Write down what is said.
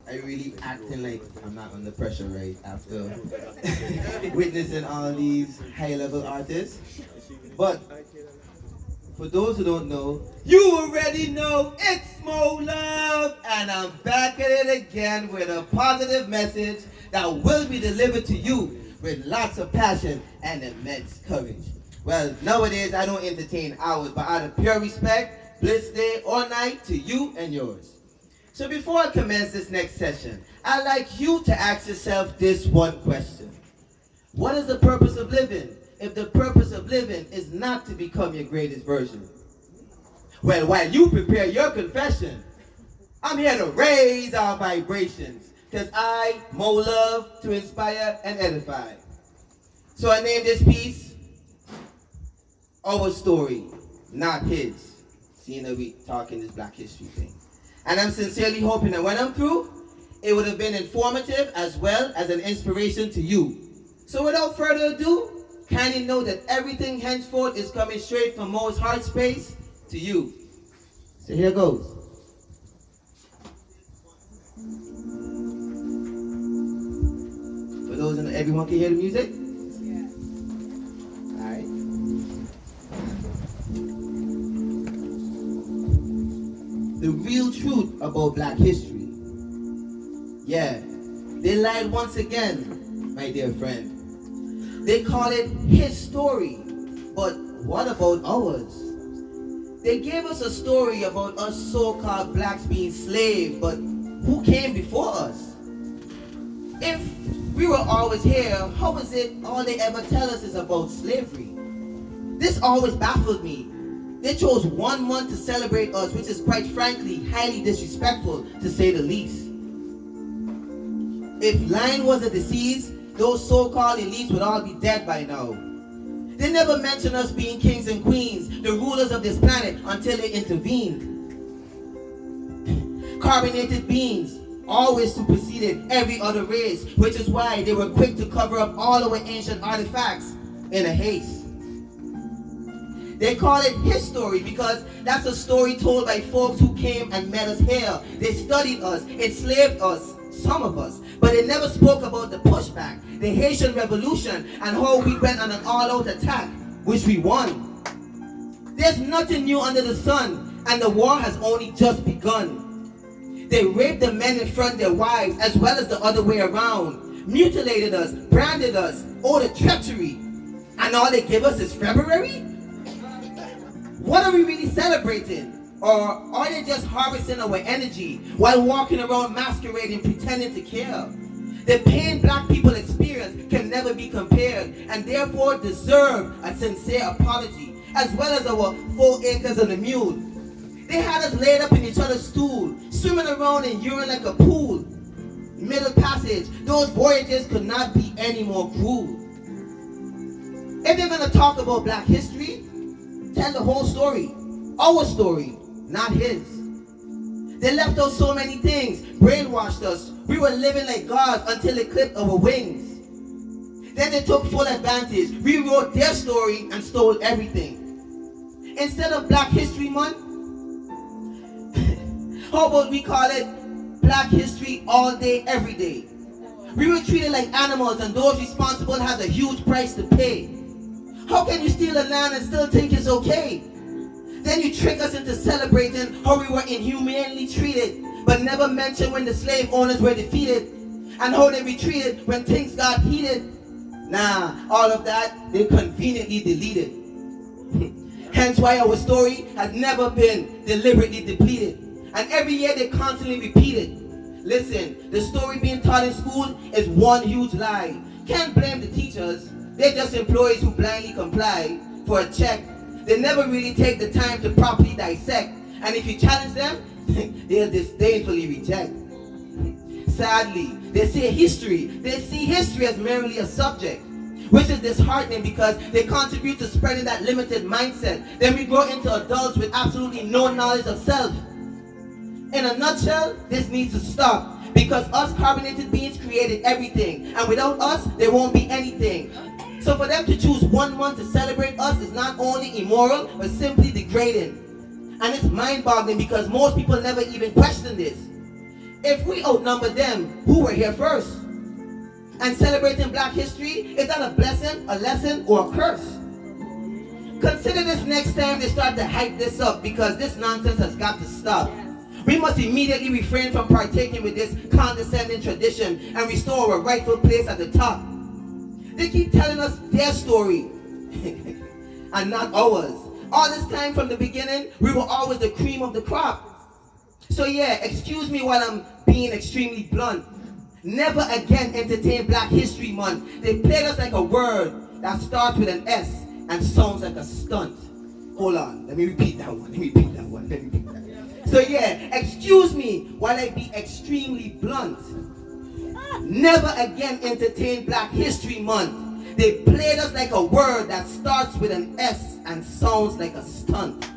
I really acting like I'm not under pressure, right? After witnessing all these high-level artists. But for those who don't know, you already know it's Mo Love, and I'm back at it again with a positive message that will be delivered to you with lots of passion and immense courage. Well, nowadays I don't entertain hours, but out of pure respect, bliss day or night to you and yours. So before I commence this next session, I'd like you to ask yourself this one question. What is the purpose of living if the purpose of living is not to become your greatest version? Well, while you prepare your confession, I'm here to raise our vibrations, because I, Mo Love, to inspire and edify. So I named this piece, Our Story, Not His. Seeing that we talking this Black History thing. And I'm sincerely hoping that when I'm through, it would have been informative as well as an inspiration to you. So without further ado, kindly know that everything henceforth is coming straight from Mo's heart space to you. So here goes. For those in everyone can hear the music? Yeah. Alright. The real truth about Black history. Yeah, they lied once again, my dear friend. They call it his story, but what about ours? They gave us a story about us so-called blacks being slaves, but who came before us? If we were always here, how is it all they ever tell us is about slavery? This always baffled me. They chose 1 month to celebrate us, which is quite frankly highly disrespectful, to say the least. If lying was a disease, those so-called elites would all be dead by now. They never mentioned us being kings and queens, the rulers of this planet, until they intervened. Carbonated beings always superseded every other race, which is why they were quick to cover up all our ancient artifacts in a haste. They call it his story because that's a story told by folks who came and met us here. They studied us, enslaved us, some of us, but they never spoke about the pushback, the Haitian Revolution, and how we went on an all-out attack, which we won. There's nothing new under the sun, and the war has only just begun. They raped the men in front of their wives, as well as the other way around, mutilated us, branded us, all the treachery, and all they give us is February? What are we really celebrating? Or are they just harvesting our energy while walking around masquerading, pretending to care? The pain Black people experience can never be compared, and therefore deserve a sincere apology, as well as our 4 acres of the mule. They had us laid up in each other's stool, swimming around in urine like a pool. Middle passage, those voyages could not be any more cruel. If they're gonna talk about Black history, tell the whole story. Our story, not his. They left out so many things, brainwashed us. We were living like gods until they clipped our wings. Then they took full advantage, rewrote their story and stole everything. Instead of Black History Month, how about we call it Black History all day, every day? We were treated like animals, and those responsible has a huge price to pay. How can you steal a land and still think it's okay? Then you trick us into celebrating how we were inhumanely treated, but never mention when the slave owners were defeated, and how they retreated when things got heated. Nah, all of that they conveniently deleted. Hence why our story has never been deliberately depleted, and every year they constantly repeat it. Listen, the story being taught in school is one huge lie. Can't blame the teachers. They're just employees who blindly comply for a check. They never really take the time to properly dissect. And if you challenge them, they'll disdainfully reject. Sadly, they see history as merely a subject, which is disheartening because they contribute to spreading that limited mindset. Then we grow into adults with absolutely no knowledge of self. In a nutshell, this needs to stop, because us carbonated beings created everything, and without us, there won't be anything. So for them to choose 1 month to celebrate us is not only immoral, but simply degrading. And it's mind-boggling because most people never even question this. If we outnumber them, who were here first? And celebrating Black history, is that a blessing, a lesson, or a curse? Consider this next time they start to hype this up, because this nonsense has got to stop. We must immediately refrain from partaking with this condescending tradition and restore our rightful place at the top. They keep telling us their story and not ours. All this time from the beginning, we were always the cream of the crop. So yeah, excuse me while I'm being extremely blunt. Never again entertain Black History Month. They played us like a word that starts with an S and sounds like a stunt. Hold on, let me repeat that one. So yeah, excuse me while I be extremely blunt. Never again entertain Black History Month. They played us like a word that starts with an S and sounds like a stunt.